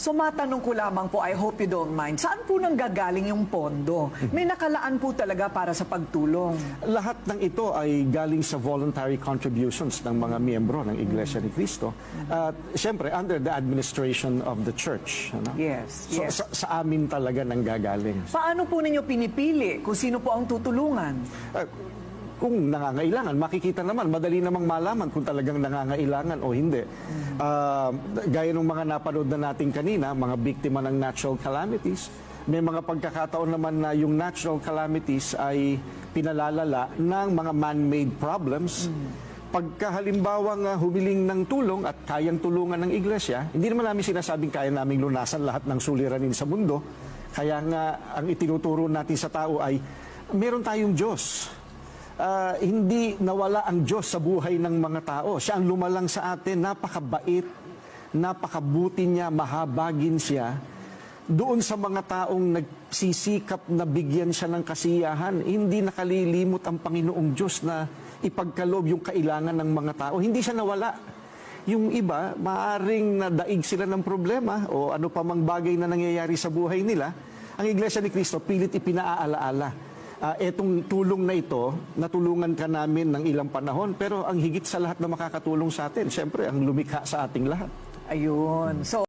So matanong ko lamang po, I hope you don't mind, saan po nanggagaling yung pondo? May nakalaan po talaga para sa pagtulong? Lahat ng ito ay galing sa voluntary contributions ng mga miyembro ng Iglesia ni Cristo. At siyempre, under the administration of the church. Ano? Yes, So, yes. sa amin talaga nanggagaling. Paano po ninyo pinipili kung sino po ang tutulungan? Kung nangangailangan, makikita naman, madali namang malaman kung talagang nangangailangan o hindi. Gaya ng mga napanood na natin kanina, mga biktima ng natural calamities, may mga pagkakataon naman na yung natural calamities ay pinalalala ng mga man-made problems. Pagka halimbawang humiling ng tulong at kayang tulungan ng iglesia, hindi naman namin sinasabing kaya naming lunasan lahat ng suliranin sa mundo. Kaya nga, ang itinuturo natin sa tao ay, meron tayong Diyos. Hindi nawala ang Diyos sa buhay ng mga tao. Siya ang lumalang sa atin, napakabait, napakabuti niya, mahabagin siya. Doon sa mga taong nagsisikap na bigyan siya ng kasiyahan, hindi nakalilimot ang Panginoong Diyos na ipagkaloob yung kailangan ng mga tao. Hindi siya nawala. Yung iba, maaring nadaig sila ng problema o ano pa mang bagay na nangyayari sa buhay nila. Ang Iglesia ni Cristo, pilit ipinaaalaala. Etong tulong na ito, natulungan ka namin ng ilang panahon, pero ang higit sa lahat na makakatulong sa atin, siyempre, ang lumikha sa ating lahat. Ayun. So,